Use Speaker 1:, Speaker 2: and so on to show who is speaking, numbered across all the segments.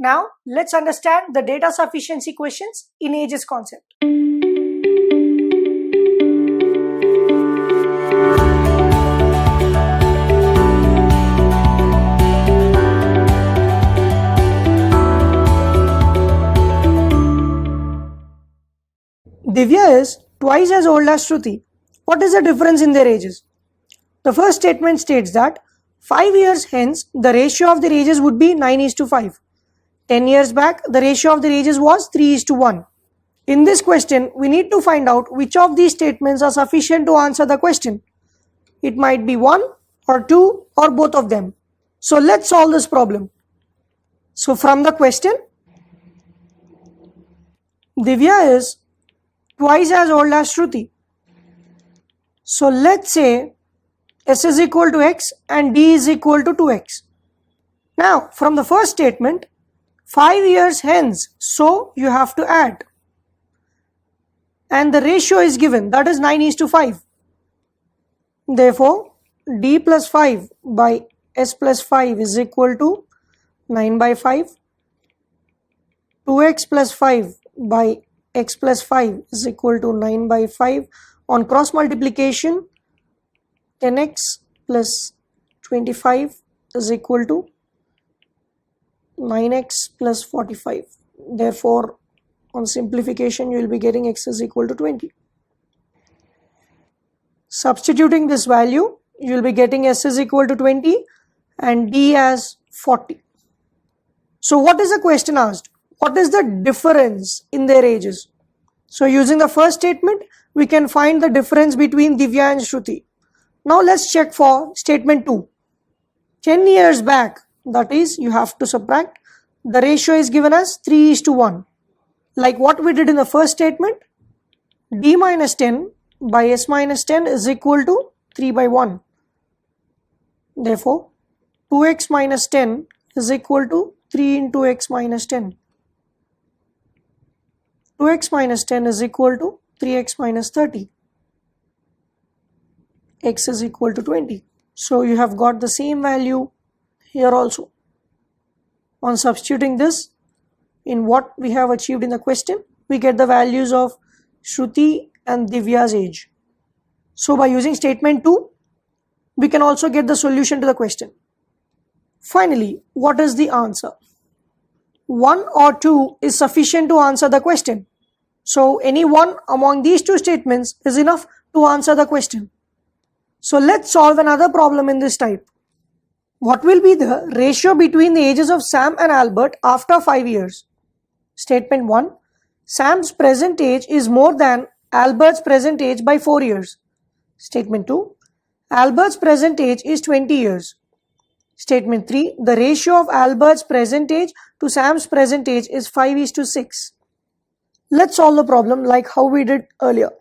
Speaker 1: Now let's understand the data sufficiency questions in ages concept. Divya is twice as old as Shruti. What is the difference in their ages? The first statement states that 5 years hence the ratio of their ages would be 9:5. 10 years back the ratio of their ages was 3:1. In this question we need to find out which of these statements are sufficient to answer the question. It might be 1 or 2 or both of them. So let's solve this problem. So from the question, Divya is twice as old as Shruti. So let's say S is equal to X and D is equal to 2X. Now from the first statement, 5 years hence, so you have to add. And the ratio is given, that is 9:5. Therefore, D plus 5 by S plus 5 is equal to 9/5. 2X plus 5 by X plus 5 is equal to 9/5. On cross multiplication, 10x plus 25 is equal to 9x plus 45. Therefore, on simplification, you will be getting x is equal to 20. Substituting this value, you will be getting s is equal to 20 and d as 40. So what is the question asked? What is the difference in their ages? So using the first statement, we can find the difference between Divya and Shruti. Now let's check for statement 2. 10 years back, that is, you have to subtract. The ratio is given as 3:1. Like what we did in the first statement, D minus 10 by S minus 10 is equal to 3/1. Therefore, 2x minus 10 is equal to 3 into x minus 10. 2x minus 10 is equal to 3x minus 30. X is equal to 20. So you have got the same value here also. On substituting this in what we have achieved in the question, we get the values of Shruti and Divya's age. So by using statement 2, we can also get the solution to the question. Finally, what is the answer? 1 or 2 is sufficient to answer the question. So any one among these two statements is enough to answer the question. So let's solve another problem in this type. What will be the ratio between the ages of Sam and Albert after 5 years? Statement 1. Sam's present age is more than Albert's present age by 4 years. Statement 2. Albert's present age is 20 years. Statement 3. The ratio of Albert's present age to Sam's present age is 5:6. Let's solve the problem like how we did earlier.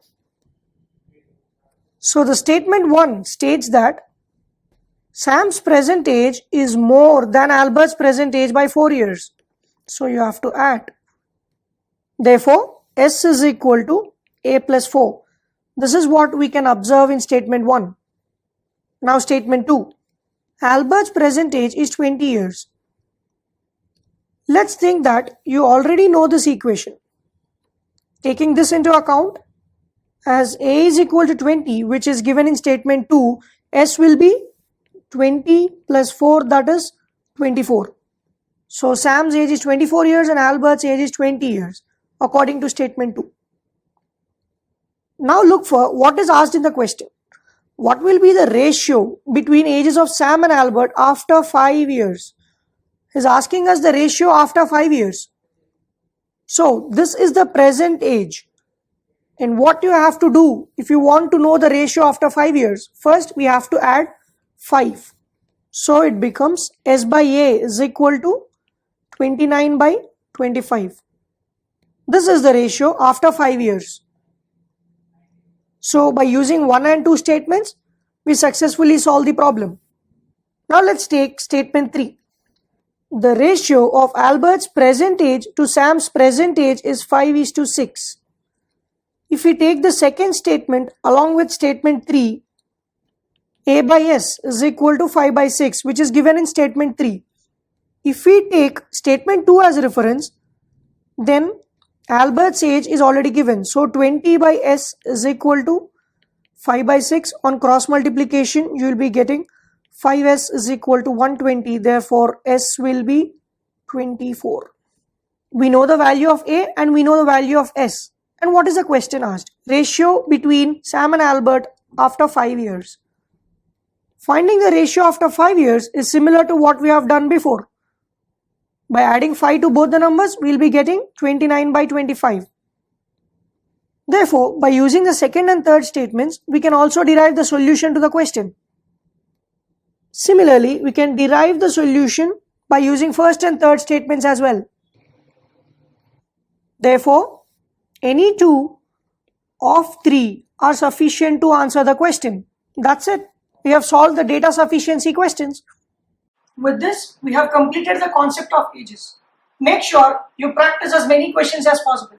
Speaker 1: So the statement 1 states that Sam's present age is more than Albert's present age by 4 years. So you have to add. Therefore, S is equal to A plus 4. This is what we can observe in statement 1. Now statement 2. Albert's present age is 20 years. Let's think that you already know this equation. Taking this into account, as A is equal to 20, which is given in statement 2, S will be 20 plus 4, that is 24. So Sam's age is 24 years and Albert's age is 20 years, according to statement 2. Now look for what is asked in the question. What will be the ratio between ages of Sam and Albert after 5 years? He's asking us the ratio after 5 years. So this is the present age. And what you have to do if you want to know the ratio after 5 years, first we have to add 5. So it becomes S by A is equal to 29 by 25. This is the ratio after 5 years. So by using 1 and 2 statements, we successfully solve the problem. Now let's take statement 3. The ratio of Albert's present age to Sam's present age is 5:6. If we take the second statement along with statement 3, A by S is equal to 5/6, which is given in statement 3. If we take statement 2 as reference, then Albert's age is already given. So 20 by S is equal to 5 by 6. On cross multiplication, you will be getting 5S is equal to 120. Therefore, S will be 24. We know the value of A and we know the value of S. And what is the question asked? Ratio between Sam and Albert after 5 years. Finding the ratio after 5 years is similar to what we have done before. By adding 5 to both the numbers, we will be getting 29 by 25. Therefore, by using the second and third statements, we can also derive the solution to the question. Similarly, we can derive the solution by using first and third statements as well. Therefore, any two of 3 are sufficient to answer the question. That's it. We have solved the data sufficiency questions. With this, we have completed the concept of ages. Make sure you practice as many questions as possible.